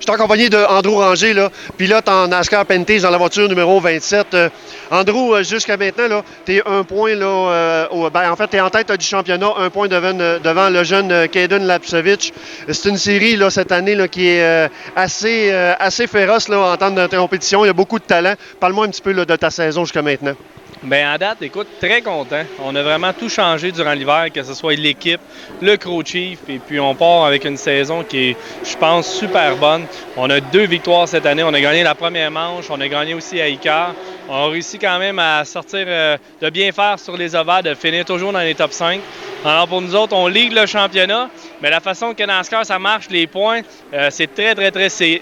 Je suis accompagné d'Andrew Ranger, là, pilote en NASCAR Pinty's dans la voiture numéro 27. Andrew, jusqu'à maintenant, tu es un point, là, en fait, tu es en tête du championnat, un point devant le jeune Kaden Lapcevich. C'est une série là, cette année là, qui est assez féroce là, en termes de compétition. Il y a beaucoup de talent. Parle-moi un petit peu là, de ta saison jusqu'à maintenant. Bien, à date, écoute, très content. On a vraiment tout changé durant l'hiver, que ce soit l'équipe, le crew chief, et puis on part avec une saison qui est, je pense, super bonne. On a 2 victoires cette année. On a gagné la première manche, on a gagné aussi à Icar. On a réussi quand même à sortir, de bien faire sur les ovales, de finir toujours dans les top 5. Alors pour nous autres, on ligue le championnat, mais la façon que NASCAR ça marche, les points, c'est très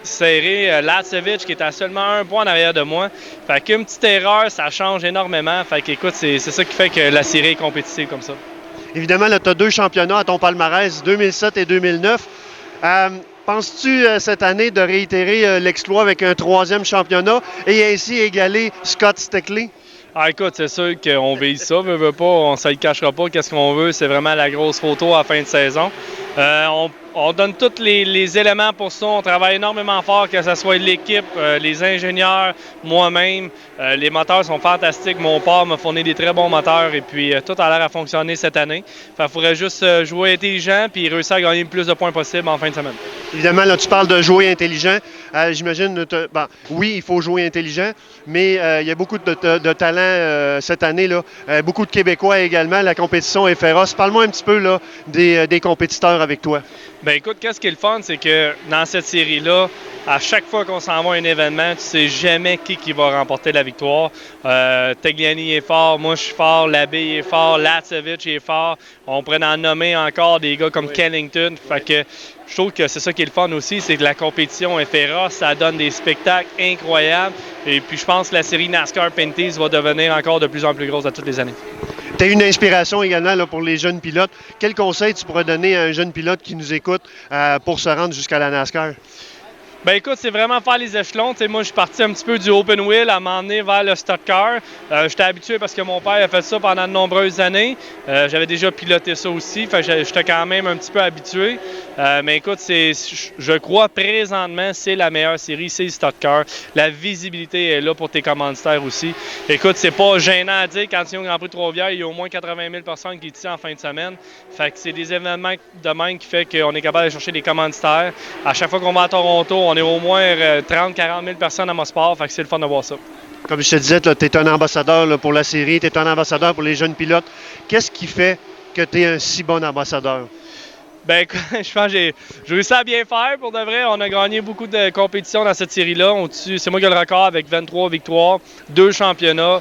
serré. Lapcevich qui est à seulement 1 point en arrière de moi. Fait qu'une petite erreur, ça change énormément. Fait qu'écoute, c'est ça qui fait que la série est compétitive comme ça. Évidemment, tu as 2 championnats à ton palmarès, 2007 et 2009. Penses-tu cette année de réitérer l'exploit avec un 3e championnat et ainsi égaler Scott Steckley? Ah, écoute, c'est sûr qu'on vise ça, veut pas, on ne se le cachera pas. Qu'est-ce qu'on veut, c'est vraiment la grosse photo à la fin de saison. On donne tous les éléments pour ça. On travaille énormément fort, que ce soit l'équipe, les ingénieurs, moi-même. Les moteurs sont fantastiques. Mon père m'a fourni des très bons moteurs et puis tout a l'air à fonctionner cette année. Il faudrait juste jouer intelligent et réussir à gagner le plus de points possible en fin de semaine. Évidemment, là, tu parles de jouer intelligent. J'imagine, oui, il faut jouer intelligent, mais il y a beaucoup de talent cette année. Là. Beaucoup de Québécois également. La compétition est féroce. Parle-moi un petit peu là, des compétiteurs avec toi. Bien, écoute, qu'est-ce qui est le fun, c'est que dans cette série-là, à chaque fois qu'on s'en va à un événement, tu sais jamais qui va remporter la victoire. Tagliani est fort, moi je suis fort, Labbé est fort, Lapcevich est fort. On pourrait en nommer encore des gars comme Kellington. Fait que je trouve que c'est ça qui est le fun aussi, c'est que la compétition est féroce, ça donne des spectacles incroyables. Et puis je pense que la série NASCAR Pinty's va devenir encore de plus en plus grosse à toutes les années. Tu as une inspiration également là, pour les jeunes pilotes. Quel conseil tu pourrais donner à un jeune pilote qui nous écoute pour se rendre jusqu'à la NASCAR? Ben écoute, c'est vraiment faire les échelons. T'sais, moi, je suis parti un petit peu du open wheel à m'emmener vers le stock car. J'étais habitué parce que mon père a fait ça pendant de nombreuses années. J'avais déjà piloté ça aussi, fait que j'étais quand même un petit peu habitué. Mais écoute, je crois présentement, c'est la meilleure série, c'est le stock car. La visibilité est là pour tes commanditaires aussi. Écoute, c'est pas gênant à dire quand tu es au Grand Prix de Trois-Rivières, il y a au moins 80 000 personnes qui tiennent en fin de semaine. Fait que c'est des événements de même qui fait qu'on est capable de chercher des commanditaires. À chaque fois qu'on va à Toronto, on est au moins 30-40 000 personnes à Mosport, fait que c'est le fun de voir ça. Comme je te disais, tu es un ambassadeur là, pour la série, tu es un ambassadeur pour les jeunes pilotes. Qu'est-ce qui fait que tu es un si bon ambassadeur? Ben, je pense que j'ai réussi à bien faire pour de vrai. On a gagné beaucoup de compétitions dans cette série-là. C'est moi qui ai le record avec 23 victoires, 2 championnats.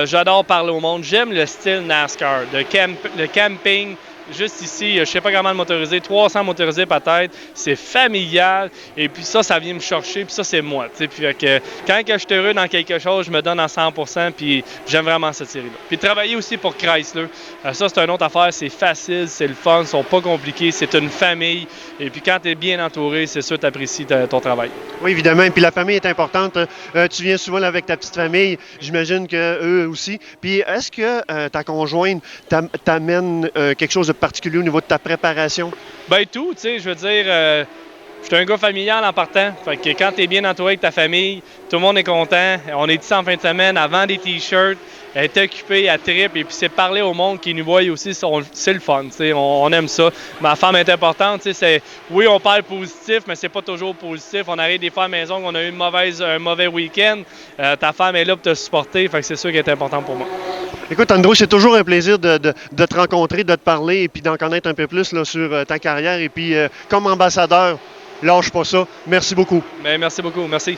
J'adore parler au monde. J'aime le style NASCAR, le camping. Juste ici, je ne sais pas comment le motoriser, 300 motorisés peut-être, c'est familial, et puis ça vient me chercher, puis ça, c'est moi. Puis que, quand que je suis heureux dans quelque chose, je me donne à 100%, puis j'aime vraiment cette série-là. Puis travailler aussi pour Chrysler, ça, c'est une autre affaire, c'est facile, c'est le fun, ils sont pas compliqués, c'est une famille, et puis quand tu es bien entouré, c'est sûr que tu apprécies ton travail. Oui, évidemment, et puis la famille est importante. Tu viens souvent là, avec ta petite famille, j'imagine qu'eux aussi. Puis est-ce que ta conjointe t'amène quelque chose de particulier au niveau de ta préparation? Ben tout, tu sais, je veux dire, je suis un gars familial en partant. Fait que quand tu es bien entouré avec ta famille, tout le monde est content. On est ici en fin de semaine, à vendre des t-shirts, elle est occupée, à trip, et puis c'est parler au monde qui nous voit aussi, c'est le fun, tu sais, on aime ça. Ma femme est importante, tu sais, oui, on parle positif, mais c'est pas toujours positif. On arrive des fois à la maison, on a eu un mauvais week-end, ta femme est là pour te supporter, fait que c'est sûr qu'elle est important pour moi. Écoute, Andrew, c'est toujours un plaisir de te rencontrer, de te parler et puis d'en connaître un peu plus là, sur ta carrière. Et puis, comme ambassadeur, lâche pas ça. Merci beaucoup. Bien, merci beaucoup. Merci.